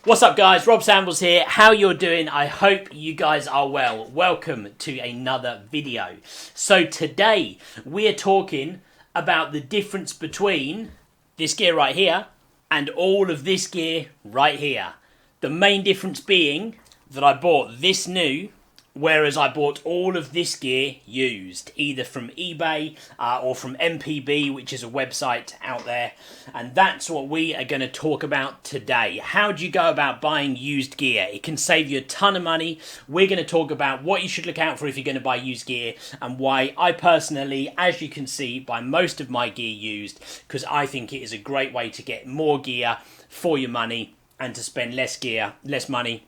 What's up guys, Rob Sambles here. How you're doing? I hope you guys are well. Welcome to another video. So today we are talking about the difference between this gear right here and all of this gear right here. The main difference being that I bought this new, whereas I bought all of this gear used, either from eBay or from MPB, which is a website out there. And that's what we are going to talk about today. How do you go about buying used gear? It can save you a ton of money. We're going to talk about what you should look out for if you're going to buy used gear, and why I personally, as you can see, buy most of my gear used, because I think it is a great way to get more gear for your money and to spend less money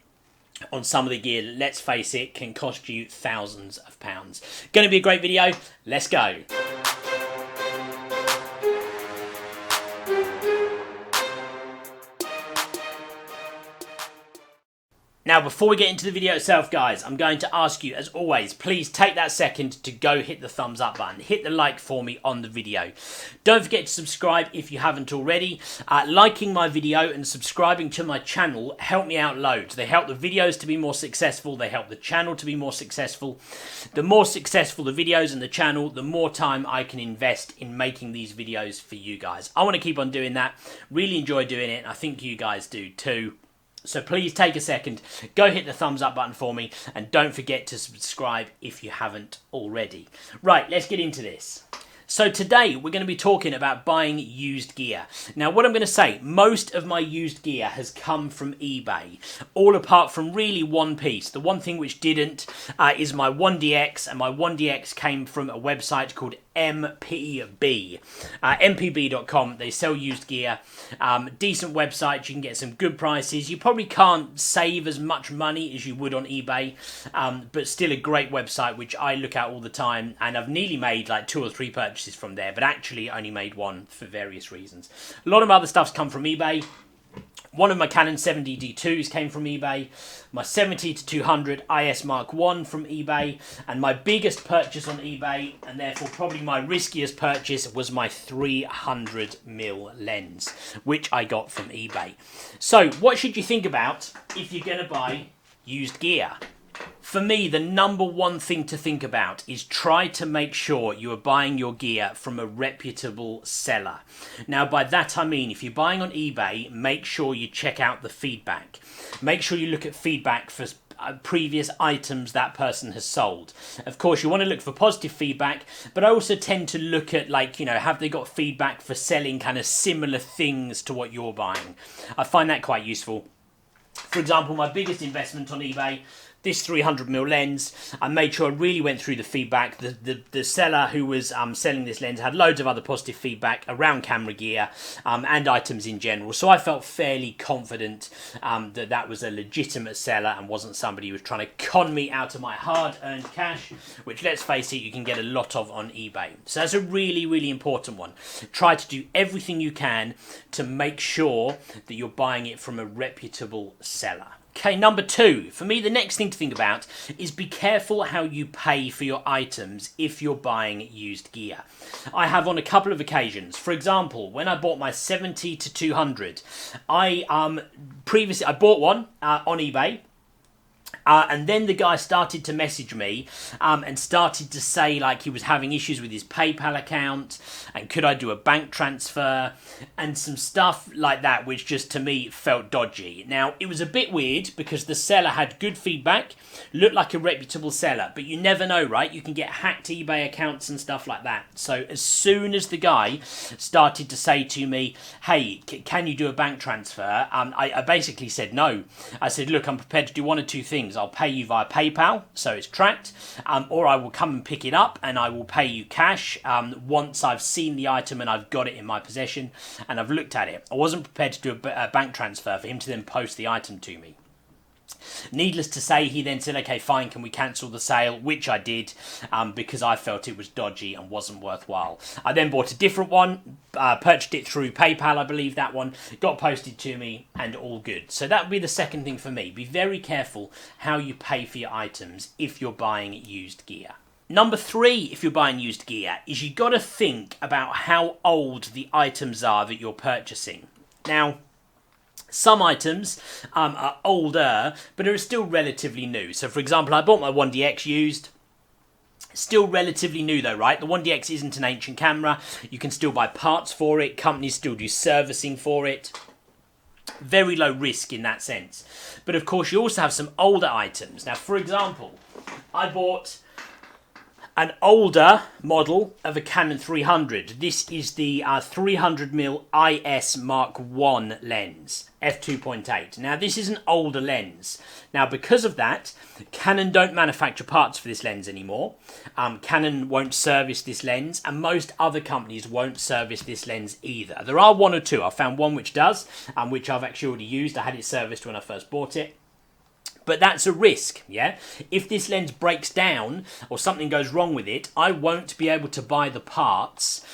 on some of the gear, let's face it, can cost you thousands of pounds. Going to be a great video. Let's go. Now, before we get into the video itself, guys, I'm going to ask you, as always, please take that second to go hit the thumbs up button. Hit the like for me on the video. Don't forget to subscribe if you haven't already. Liking my video and subscribing to my channel help me out loads. They help the videos to be more successful. They help the channel to be more successful. The more successful the videos and the channel, the more time I can invest in making these videos for you guys. I want to keep on doing that. Really enjoy doing it, and I think you guys do too. So please take a second, go hit the thumbs up button for me, and don't forget to subscribe if you haven't already. Right, let's get into this. So today we're going to be talking about buying used gear. Now what I'm going to say, most of my used gear has come from eBay, all apart from really one piece. The one thing which didn't is my 1DX, and my 1DX came from a website called MPB, mpb.com. They sell used gear, decent website. You can get some good prices. You probably can't save as much money as you would on eBay, but still a great website which I look at all the time, and I've nearly made like 2 or 3 purchases from there, but actually only made one for various reasons. A lot of other stuff's come from eBay. One of my Canon 7D2s came from eBay, my 70-200 IS Mark I from eBay, and my biggest purchase on eBay, and therefore probably my riskiest purchase, was my 300mm lens, which I got from eBay. So what should you think about if you're going to buy used gear? For me, the number one thing to think about is try to make sure you are buying your gear from a reputable seller. Now, by that I mean, if you're buying on eBay, make sure you check out the feedback. Make sure you look at feedback for previous items that person has sold. Of course, you want to look for positive feedback, but I also tend to look at, like, you know, have they got feedback for selling kind of similar things to what you're buying? I find that quite useful. For example, my biggest investment on eBay, this 300mm lens, I made sure I really went through the feedback. The seller who was selling this lens had loads of other positive feedback around camera gear and items in general. So I felt fairly confident that that was a legitimate seller and wasn't somebody who was trying to con me out of my hard-earned cash, which, let's face it, you can get a lot of on eBay. So that's a really, really important one. Try to do everything you can to make sure that you're buying it from a reputable seller. Okay, number 2, for me the next thing to think about is be careful how you pay for your items if you're buying used gear. I have on a couple of occasions. For example, when I bought my 70-200, I bought one on eBay. And then the guy started to message me and started to say, like, he was having issues with his PayPal account and could I do a bank transfer and some stuff like that, which just to me felt dodgy. Now, it was a bit weird because the seller had good feedback, looked like a reputable seller, but you never know, right? You can get hacked eBay accounts and stuff like that. So as soon as the guy started to say to me, hey, can you do a bank transfer? I basically said no. I said, look, I'm prepared to do one or two things. I'll pay you via PayPal, so it's tracked, or I will come and pick it up and I will pay you cash once I've seen the item and I've got it in my possession and I've looked at it. I wasn't prepared to do a bank transfer for him to then post the item to me. Needless to say, he then said, okay, fine, can we cancel the sale? Which I did, because I felt it was dodgy and wasn't worthwhile. I then bought a different one, purchased it through PayPal, I believe that one, got posted to me, and all good. So that would be the second thing for me. Be very careful how you pay for your items if you're buying used gear. Number 3, if you're buying used gear, is you got to think about how old the items are that you're purchasing. Now, Some items are older, but are still relatively new. So for example, I bought my 1DX used. Still relatively new though, right? The 1DX isn't an ancient camera. You can still buy parts for it. Companies still do servicing for it. Very low risk in that sense. But of course, you also have some older items. Now, for example, I bought an older model of a Canon 300. This is the 300mm IS Mark I lens, f2.8. Now, this is an older lens. Now, because of that, Canon don't manufacture parts for this lens anymore. Canon won't service this lens, and most other companies won't service this lens either. There are one or two. I found one which does, which I've actually already used. I had it serviced when I first bought it. But that's a risk, yeah? If this lens breaks down or something goes wrong with it, I won't be able to buy the parts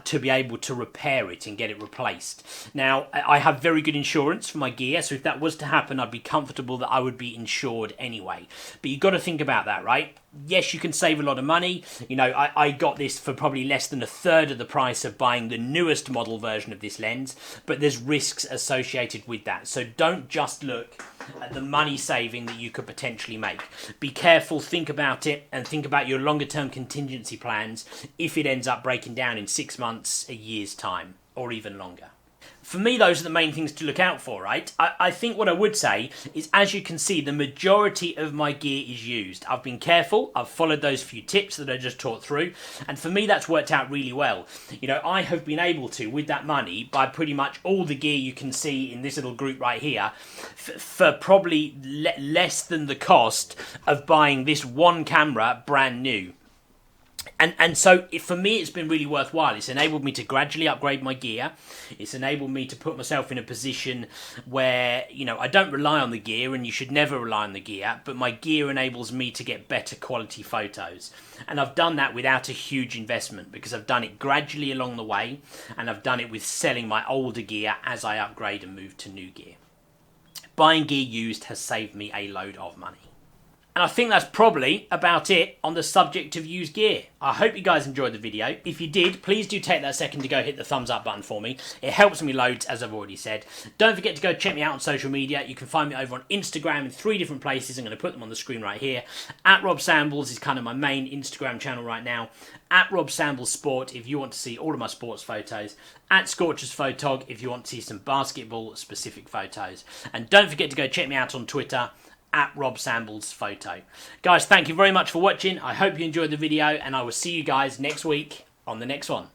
to be able to repair it and get it replaced. Now, I have very good insurance for my gear, so if that was to happen, I'd be comfortable that I would be insured anyway. But you've got to think about that, right? Yes, you can save a lot of money. You know, I got this for probably less than a third of the price of buying the newest model version of this lens, but there's risks associated with that. So don't just look at the money saving that you could potentially make. Be careful, think about it, and think about your longer term contingency plans if it ends up breaking down in 6 months, a year's time, or even longer. For me, those are the main things to look out for, right? I think what I would say is, as you can see, the majority of my gear is used. I've been careful, I've followed those few tips that I just taught through, and for me that's worked out really well. You know, I have been able to, with that money, buy pretty much all the gear you can see in this little group right here, for probably less than the cost of buying this one camera brand new. And so for me, it's been really worthwhile. It's enabled me to gradually upgrade my gear. It's enabled me to put myself in a position where, you know, I don't rely on the gear, and you should never rely on the gear, but my gear enables me to get better quality photos. And I've done that without a huge investment, because I've done it gradually along the way, and I've done it with selling my older gear as I upgrade and move to new gear. Buying gear used has saved me a load of money. And I think that's probably about it on the subject of used gear. I hope you guys enjoyed the video. If you did, please do take that second to go hit the thumbs up button for me. It helps me loads, as I've already said. Don't forget to go check me out on social media. You can find me over on Instagram in 3 different places. I'm going to put them on the screen right here. At Rob Sambles is kind of my main Instagram channel right now. At Rob Sambles Sport if you want to see all of my sports photos. At Scorchers Photog if you want to see some basketball specific photos. And don't forget to go check me out on Twitter. At Rob Sambles Photo. Guys, thank you very much for watching. I hope you enjoyed the video, and I will see you guys next week on the next one.